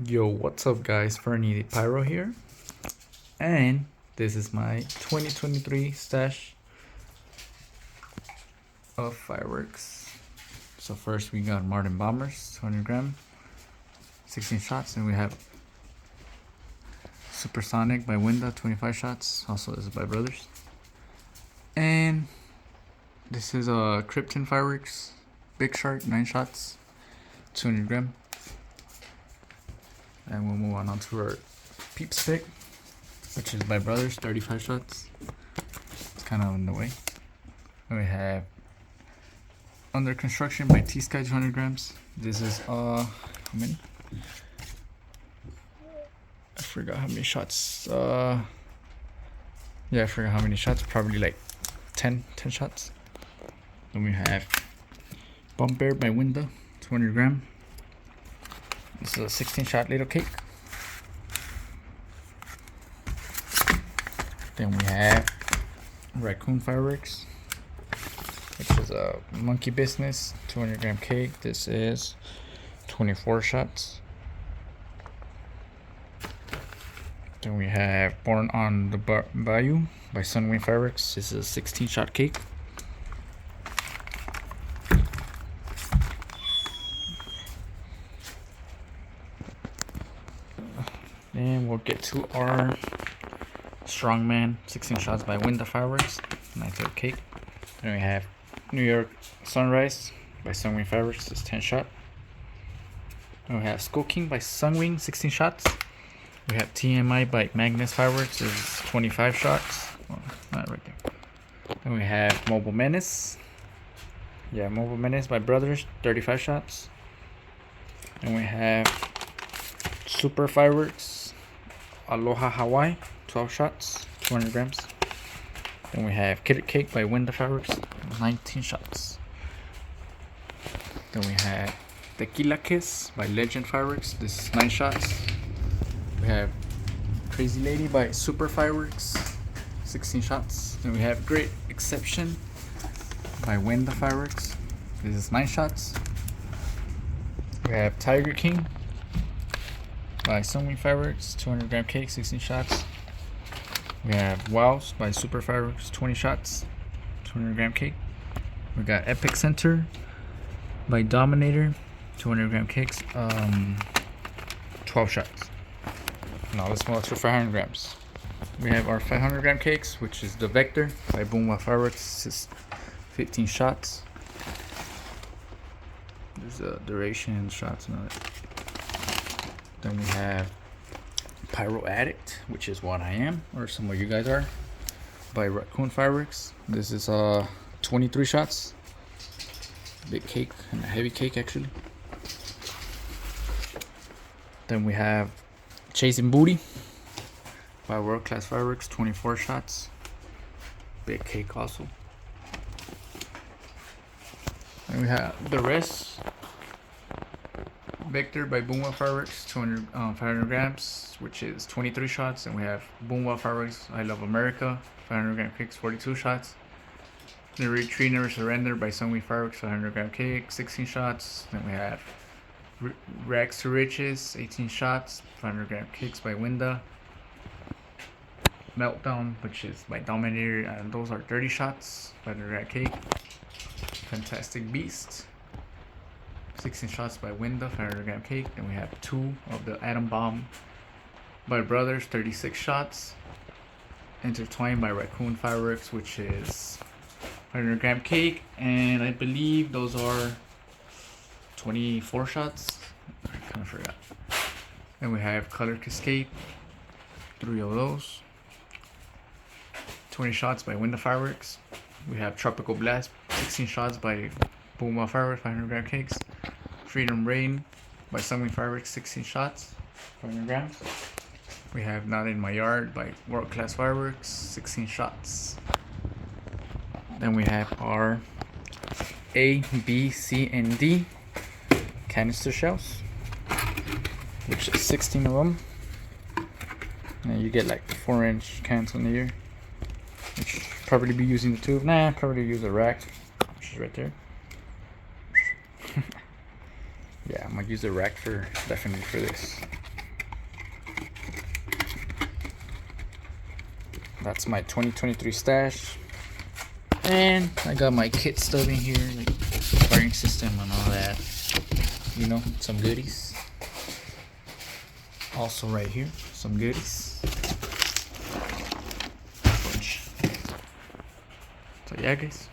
Yo, what's up guys, Fernie Pyro here, and this is my 2023 stash of fireworks. So first we got Martin Bombers, 200 gram, 16 shots, and we have Supersonic by Winda, 25 shots, also this is by Brothers. And this is Krypton fireworks, Big Shark, 9 shots, 200 gram. And we'll move on to our Peeps pick, which is by Brothers, 35 shots. It's kind of in the way. And we have Under Construction by T-Sky, 200 grams. This is, how many? I forgot how many shots. Yeah, I forgot how many shots. Probably like 10 shots. Then we have Bump Bear by Winda, 200 gram. This is a 16 shot little cake. Then we have Raccoon fireworks, which is a monkey business, 200 gram cake. This is 24 shots. Then we have Born on the Bayou by Sunwing Fireworks. This is a 16 shot cake. And we'll get to our Strongman, 16 shots by Winda Fireworks, nice little cake. Then we have New York Sunrise by Sunwing Fireworks, this is 10 shot. Then we have Skull King by Sunwing, 16 shots. We have TMI by Magnus Fireworks, this is 25 shots. Oh, not right there. Then we have Mobile Menace. Yeah, Mobile Menace by Brothers, 35 shots. And we have Super Fireworks, Aloha Hawaii, 12 shots, 200 grams. Then we have Kid Cake by Winda Fireworks, 19 shots. Then we have Tequila Kiss by Legend Fireworks, this is 9 shots. We have Crazy Lady by Super Fireworks, 16 shots. Then we have Great Exception by Winda Fireworks, this is 9 shots. We have Tiger King by Sunwing Fireworks, 200 gram cake, 16 shots. We have Wows by Super Fireworks, 20 shots, 200 gram cake. We got Epic Center by Dominator, 200 gram cakes, 12 shots. Now let's move on to 500 grams. We have our 500 gram cakes, which is the Vector by Boomwa Fireworks. This is 15 shots. There's a duration, shots, and all that. Then we have Pyro Addict, which is what I am, or some of you guys are, by Raccoon Fireworks. This is 23 shots. Big cake and a heavy cake actually. Then we have Chasing Booty by World Class Fireworks, 24 shots. Big cake also. And we have the rest. Victor by Boomwa Fireworks, 500 grams, which is 23 shots. And we have Boomwa Fireworks, I Love America, 500 gram cakes, 42 shots. The Retreat Never Surrender by Sunwing Fireworks, 500 gram cake, 16 shots. Then we have Rags to Riches, 18 shots, 500 gram cakes by Winda. Meltdown, which is by Dominator, and those are 30 shots, 500 gram cake. Fantastic Beast, 16 shots by Winda, 500 gram cake. Then we have 2 of the Atom Bomb by Brothers, 36 shots. Intertwined by Raccoon Fireworks, which is 500 gram cake. And I believe those are 24 shots. I kind of forgot. Then we have Color Cascade, 3 of those. 20 shots by Winda Fireworks. We have Tropical Blast, 16 shots by Boomwa Fireworks, 500 gram cakes. Freedom Rain by Sunwing Fireworks, 16 shots, 500 grams. We have Not in My Yard by World Class Fireworks, 16 shots. Then we have our A, B, C, and D canister shells, which is 16 of them. And you get like 4-inch cans on the year, which probably be using the tube. Nah, probably use a rack, which is right there. Yeah, I'm gonna use the rack for definitely for this. that's my 2023 stash. And I got my kit stuff in here, like firing system and all that. You know, some goodies. Also right here, some goodies. So yeah, guys.